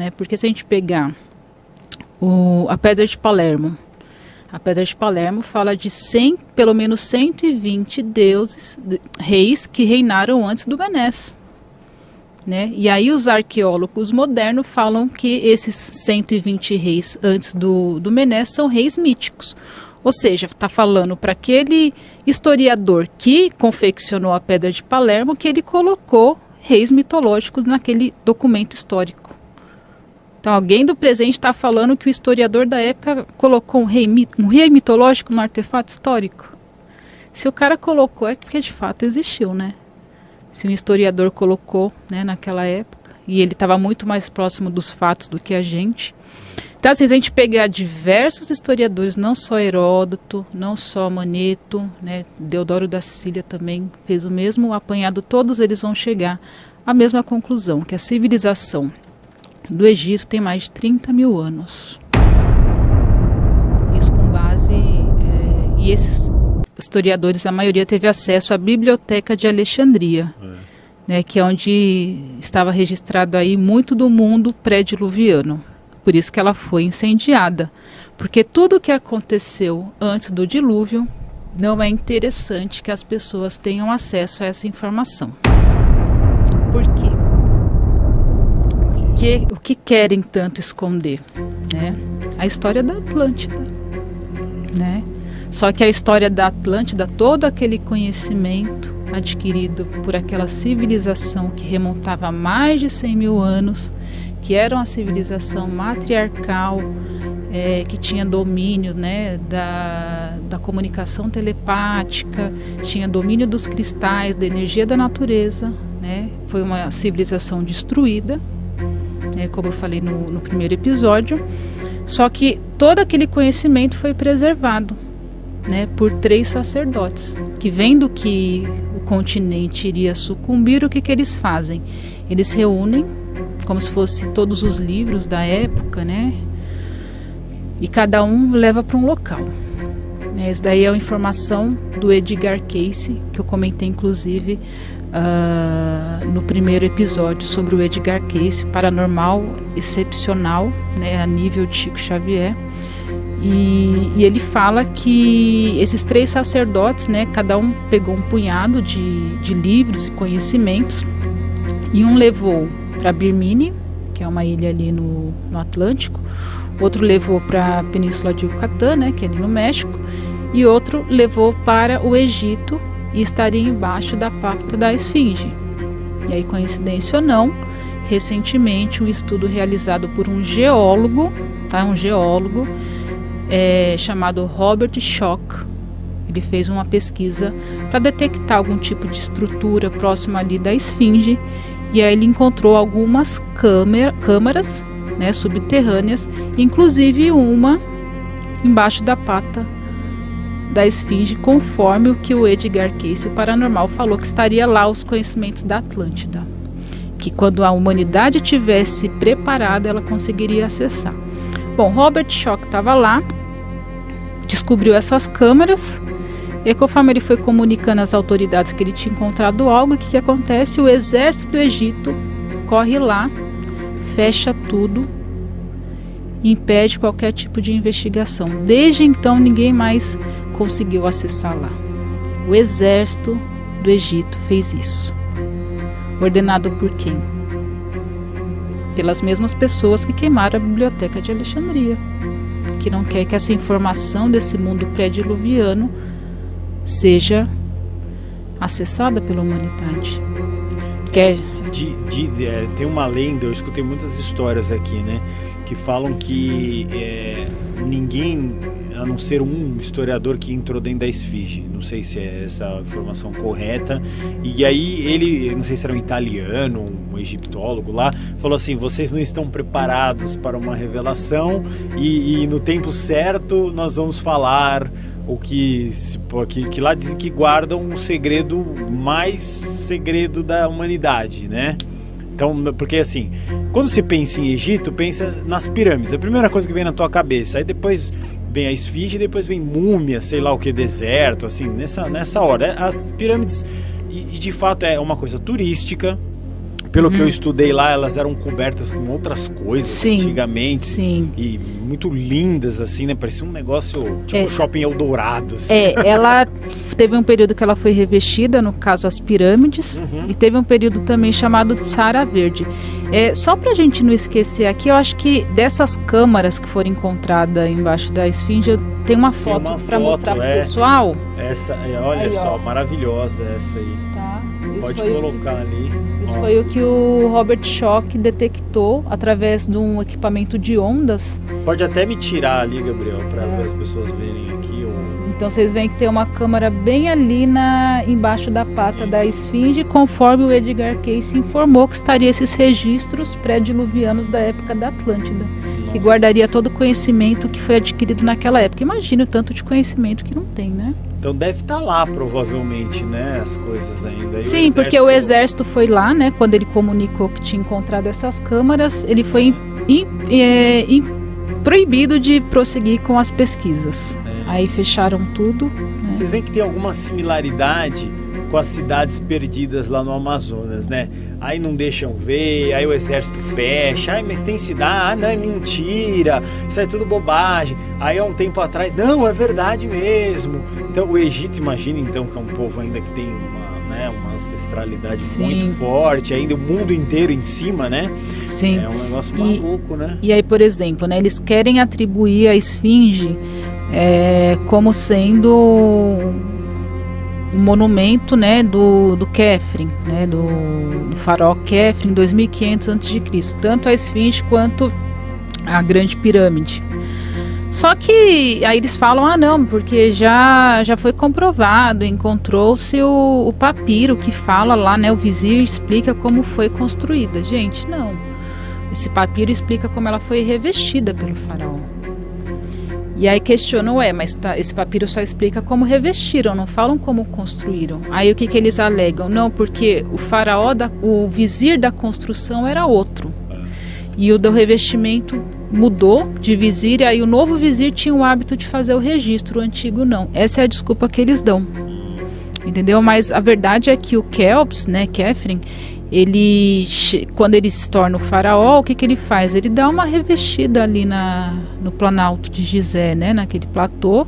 né? Porque se a gente pegar a Pedra de Palermo, a Pedra de Palermo fala de pelo menos 120 reis que reinaram antes do Menés, né? E aí os arqueólogos modernos falam que esses 120 reis antes do Menés são reis míticos. Ou seja, está falando para aquele historiador que confeccionou a Pedra de Palermo que ele colocou reis mitológicos naquele documento histórico. Então alguém do presente está falando que o historiador da época colocou um rei mitológico no artefato histórico. Se o cara colocou, é porque de fato existiu, né? Se um historiador colocou, né, naquela época, e ele estava muito mais próximo dos fatos do que a gente. Então, assim, se a gente pegar diversos historiadores, não só Heródoto, não só Maneto, né, Deodoro da Sicília também fez o mesmo apanhado, todos eles vão chegar à mesma conclusão, que a civilização do Egito tem mais de 30 mil anos. Isso com base... e esses historiadores, a maioria teve acesso à Biblioteca de Alexandria, né, que é onde estava registrado aí muito do mundo pré-diluviano. Por isso que ela foi incendiada. Porque tudo o que aconteceu antes do dilúvio não é interessante que as pessoas tenham acesso a essa informação. Por quê? O que querem tanto esconder? Né? A história da Atlântida. Né? Só que a história da Atlântida, todo aquele conhecimento adquirido por aquela civilização que remontava a mais de 100 mil anos, que era uma civilização matriarcal, que tinha domínio, né, da comunicação telepática, tinha domínio dos cristais, da energia da natureza, né? Foi uma civilização destruída, como eu falei no primeiro episódio, só que todo aquele conhecimento foi preservado, né, por 3 sacerdotes, que vendo que o continente iria sucumbir, o que eles fazem? Eles reúnem, como se fosse todos os livros da época, né, e cada um leva para um local. Essa daí é a informação do Edgar Cayce, que eu comentei inclusive no primeiro episódio sobre o Edgar Cayce, paranormal excepcional, né, a nível de Chico Xavier. E ele fala que esses 3 sacerdotes, né, cada um pegou um punhado de livros e conhecimentos, e um levou para Birmini, que é uma ilha ali no Atlântico, outro levou para a Península de Yucatán, né, que é ali no México, e outro levou para o Egito e estaria embaixo da pacta da Esfinge. E aí, coincidência ou não, recentemente um estudo realizado por um geólogo, chamado Robert Schoch, ele fez uma pesquisa para detectar algum tipo de estrutura próxima ali da Esfinge, e aí ele encontrou algumas câmaras, né, subterrâneas, inclusive uma embaixo da pata da Esfinge, conforme o que o Edgar Cayce, o paranormal, falou que estaria lá os conhecimentos da Atlântida, que quando a humanidade tivesse preparada, ela conseguiria acessar. Bom, Robert Schoch estava lá, descobriu essas câmeras, e conforme ele foi comunicando às autoridades que ele tinha encontrado algo, o que acontece? O exército do Egito corre lá, fecha tudo, impede qualquer tipo de investigação. Desde então ninguém mais conseguiu acessar lá. O exército do Egito fez isso. Ordenado por quem? Pelas mesmas pessoas que queimaram a Biblioteca de Alexandria, que não quer que essa informação desse mundo pré-diluviano seja acessada pela humanidade. Tem uma lenda, eu escutei muitas histórias aqui, né, que falam que ninguém, a não ser um historiador que entrou dentro da Esfinge, não sei se é essa informação correta, e aí ele, não sei se era um italiano, um egiptólogo lá, falou assim: vocês não estão preparados para uma revelação, e no tempo certo nós vamos falar o que lá dizem que guardam um segredo, mais segredo da humanidade, né? Então, porque assim, quando se pensa em Egito, pensa nas pirâmides, a primeira coisa que vem na tua cabeça, aí depois vem a Esfinge, depois vem múmia, sei lá o que, deserto, assim, nessa hora. As pirâmides, e de fato é uma coisa turística, pelo que eu estudei lá, elas eram cobertas com outras coisas, sim, antigamente. Sim. E muito lindas, assim, né? Parecia um negócio, tipo um shopping Eldorado. Assim. Ela teve um período que ela foi revestida, no caso as pirâmides, e teve um período também chamado de Saara Verde. Só pra gente não esquecer aqui, eu acho que dessas câmaras que foram encontradas embaixo da esfinge, eu tenho uma foto para mostrar pro pessoal. Essa, olha aí, só, maravilhosa essa aí. Tá. Pode colocar ali. Isso foi o que o Robert Schoch detectou através de um equipamento de ondas. Pode até me tirar ali, Gabriel, para as pessoas verem aqui. Então vocês veem que tem uma câmara bem ali embaixo da pata da esfinge, conforme o Edgar Cayce informou que estaria esses registros pré-diluvianos da época da Atlântida. Nossa. Que guardaria todo o conhecimento que foi adquirido naquela época. Imagina o tanto de conhecimento que não tem, né? Então deve estar lá, provavelmente, né, as coisas ainda. Sim, porque o exército foi lá, né, quando ele comunicou que tinha encontrado essas câmaras, ele foi proibido de prosseguir com as pesquisas. Aí fecharam tudo. Né? Vocês veem que tem alguma similaridade com as cidades perdidas lá no Amazonas, né? Aí não deixam ver, aí o exército fecha, mas tem cidade, não, é mentira, isso é tudo bobagem. Aí há um tempo atrás, não, é verdade mesmo. Então o Egito, imagina então que é um povo ainda que tem uma ancestralidade muito forte, ainda o mundo inteiro em cima, né? Sim. É um negócio maluco, né? E aí, por exemplo, né, eles querem atribuir a esfinge como sendo um monumento, né, do Khafre, né, do faraó Khafre em 2500 a.C., tanto a esfinge quanto a grande pirâmide. Só que aí eles falam, não, porque já foi comprovado, encontrou-se o papiro que fala lá, né, o vizir explica como foi construída. Gente, não. Esse papiro explica como ela foi revestida pelo faraó. E aí questionam, mas esse papiro só explica como revestiram, não falam como construíram. Aí o que eles alegam? Não, porque o faraó, o vizir da construção era outro. E o do revestimento mudou de vizir, e aí o novo vizir tinha o hábito de fazer o registro, o antigo não. Essa é a desculpa que eles dão. Entendeu? Mas a verdade é que o Quéops, né, Khafre, quando ele se torna o faraó, o que ele faz? Ele dá uma revestida ali no Planalto de Gizé, né, naquele platô,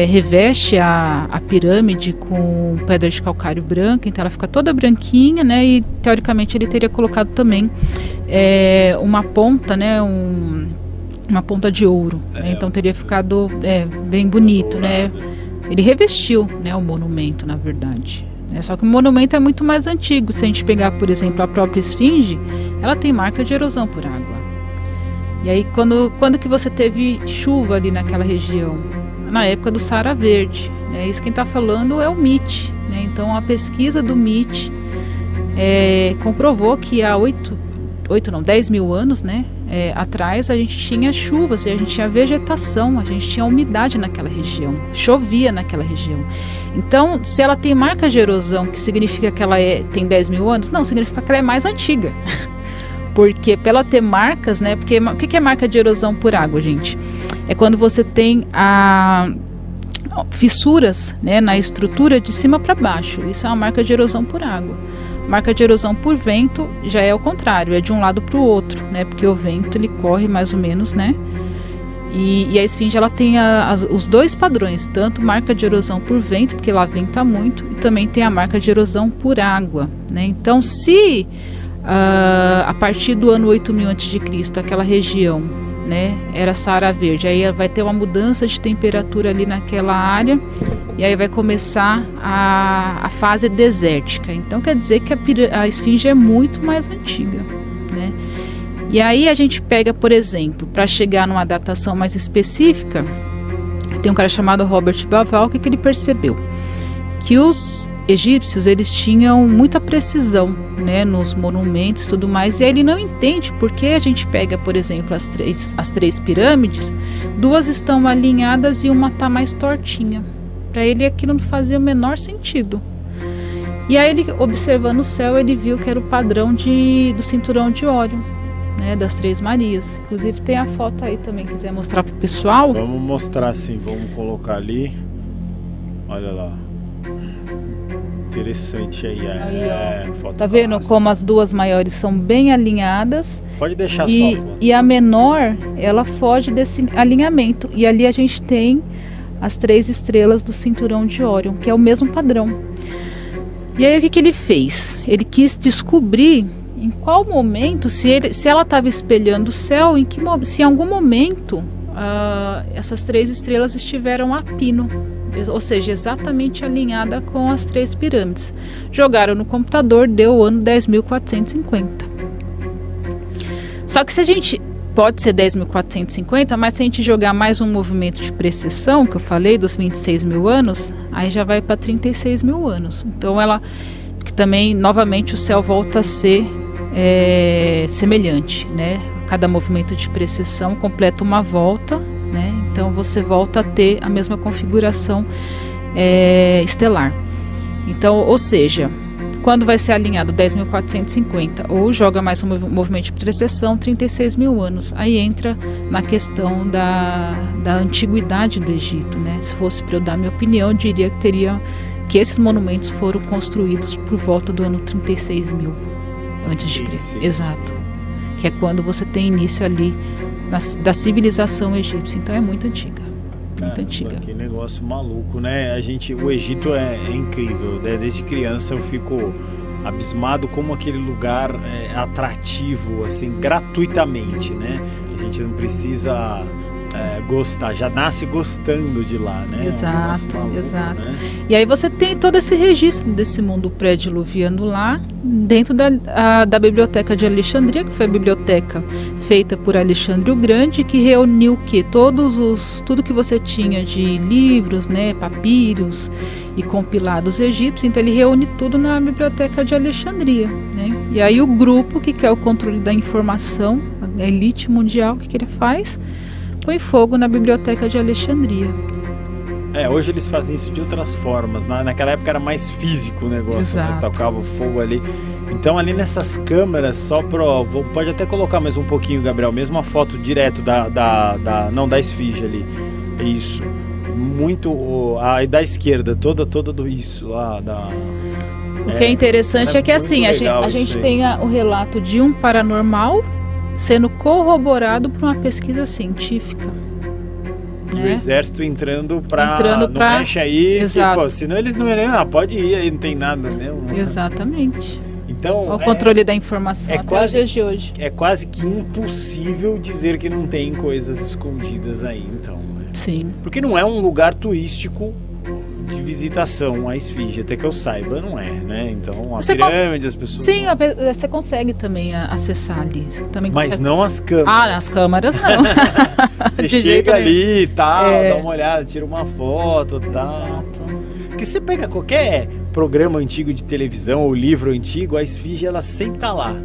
reveste a pirâmide com pedra de calcário branca, então ela fica toda branquinha, né, e teoricamente ele teria colocado também uma ponta, né, uma ponta de ouro, né, então teria ficado bem bonito, né. Ele revestiu, né, o monumento, na verdade. Só que o monumento é muito mais antigo. Se a gente pegar, por exemplo, a própria esfinge, ela tem marca de erosão por água. E aí, quando que você teve chuva ali naquela região? Na época do Saara Verde. Né? Isso quem está falando é o MIT. Né? Então, a pesquisa do MIT comprovou que há 10 mil anos, né, atrás, a gente tinha chuvas, a gente tinha vegetação, a gente tinha umidade naquela região, chovia naquela região. Então, se ela tem marca de erosão, que significa que ela tem 10 mil anos? Não, significa que ela é mais antiga. Porque para ela ter marcas, né, porque o que é marca de erosão por água, gente? É quando você tem fissuras, né, na estrutura de cima para baixo. Isso é uma marca de erosão por água. Marca de erosão por vento já é o contrário, é de um lado para o outro, né? Porque o vento ele corre mais ou menos, né? E a esfinge ela tem os dois padrões, tanto marca de erosão por vento, porque lá venta muito, e também tem a marca de erosão por água, né? Então, se a partir do ano 8000 a.C., aquela região, né, era Saara Verde, aí vai ter uma mudança de temperatura ali naquela área, e aí vai começar a fase desértica. Então quer dizer que a esfinge é muito mais antiga, né? E aí a gente pega, por exemplo, para chegar numa datação mais específica, tem um cara chamado Robert Bauval, que ele percebeu que os egípcios eles tinham muita precisão, né, nos monumentos e tudo mais, e aí ele não entende porque a gente pega, por exemplo, as três pirâmides, duas estão alinhadas e uma está mais tortinha. Para ele aquilo não fazia o menor sentido. E aí ele, observando o céu, ele viu que era o padrão do cinturão de Órion, né, das Três Marias. Inclusive tem a foto aí também, quiser mostrar pro pessoal. Vamos mostrar sim, vamos colocar ali. Olha lá. interessante aí. Foto tá vendo como as duas maiores são bem alinhadas? Pode deixar e a menor, ela foge desse alinhamento. E ali a gente tem as 3 estrelas do cinturão de Órion, que é o mesmo padrão. E aí o que ele fez? Ele quis descobrir em qual momento, se ela estava espelhando o céu, se em algum momento essas 3 estrelas estiveram a pino, ou seja, exatamente alinhada com as 3 pirâmides. Jogaram no computador, deu o ano 10.450. Só que se a gente... Pode ser 10.450, mas se a gente jogar mais um movimento de precessão, que eu falei, dos 26 mil anos, aí já vai para 36 mil anos. Então que também, novamente, o céu volta a ser semelhante, né? Cada movimento de precessão completa uma volta, né? Então você volta a ter a mesma configuração estelar. Então, ou seja, quando vai ser alinhado 10.450 ou joga mais um movimento de precessão, 36 mil anos. Aí entra na questão da antiguidade do Egito, né? Se fosse para eu dar minha opinião, eu diria que esses monumentos foram construídos por volta do ano 36 mil antes de Cristo. Exato. Que é quando você tem início ali da civilização egípcia. Então é muito antiga. Muito antiga. Que negócio maluco, né? O Egito é incrível, né? Desde criança eu fico abismado como aquele lugar é atrativo, assim, gratuitamente, né? A gente não precisa gostar, já nasce gostando de lá, né? Exato, maluco, exato. Né? E aí você tem todo esse registro desse mundo pré-diluviano lá, dentro da Biblioteca de Alexandria, que foi a biblioteca feita por Alexandre o Grande, que reuniu tudo que você tinha de livros, né, papiros e compilados egípcios. Então ele reúne tudo na Biblioteca de Alexandria, né? E aí o grupo que quer o controle da informação, a elite mundial, o que ele faz? Põe fogo na Biblioteca de Alexandria. Hoje eles fazem isso de outras formas. Naquela época era mais físico o negócio, né? Tocava o fogo ali. Então ali nessas câmeras, pode até colocar mais um pouquinho, Gabriel, mesmo a foto direto da esfinge ali. É isso. Muito, da esquerda, toda do isso lá. O que é interessante é que assim, a gente tem o relato de um paranormal sendo corroborado por uma pesquisa científica. E o exército entrando pra não mexe aí, exato. Senão eles não iam, pode ir aí, não tem nada mesmo. Exatamente. Então, o controle da informação até os dias de hoje. É quase que impossível dizer que não tem coisas escondidas aí, então. Né? Sim. Porque não é um lugar turístico de visitação a esfinge, até que eu saiba, não é, né? Então, pirâmide, as pessoas... Sim, você consegue também acessar ali. Mas não as câmeras. Nas câmeras não. Você chega ali e tal, dá uma olhada, tira uma foto e tal. Exato. Porque você pega qualquer programa antigo de televisão ou livro antigo, a esfinge, ela sempre tá lá,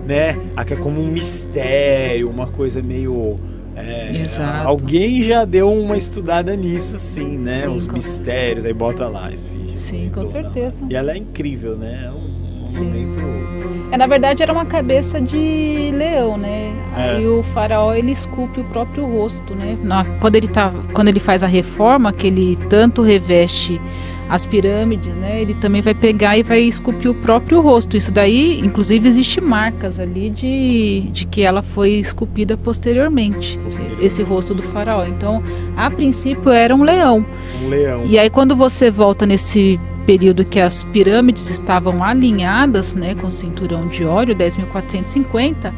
né? É como um mistério, uma coisa meio... Exato. Alguém já deu uma estudada nisso, sim, né? Sim, os mistérios, aí bota lá a esfinge. Sim, com certeza. E ela é incrível, né? É um momento... Na verdade era uma cabeça de leão, né? Aí o faraó, ele esculpe o próprio rosto, né? Quando ele faz a reforma, que ele tanto reveste as pirâmides, né? Ele também vai pegar e vai esculpir o próprio rosto. Isso daí, inclusive, existe marcas ali de que ela foi esculpida posteriormente. Esse rosto do faraó. Então, a princípio era um leão. E aí quando você volta nesse período que as pirâmides estavam alinhadas, né, com o cinturão de Órion, 10.450,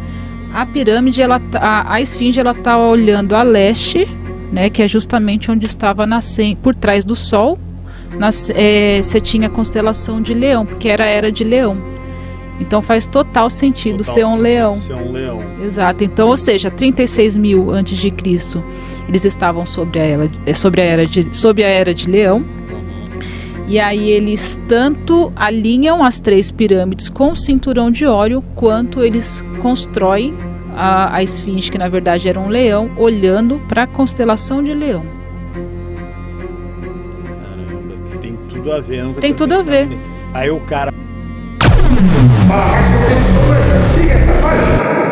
a pirâmide, a esfinge, ela está olhando a leste, né, que é justamente onde estava nascendo, por trás do sol. Você tinha a constelação de Leão, porque era a era de Leão. Então faz total sentido ser um leão. Exato. Então, ou seja, 36 mil antes de Cristo, eles estavam sob a era de Leão. E aí eles tanto alinham as 3 pirâmides com o cinturão de Órion, quanto eles constroem a esfinge, que na verdade era um leão, olhando para a constelação de Leão. Tem tudo a ver. Aí o cara... Para mais conteúdos como esse, siga esta página.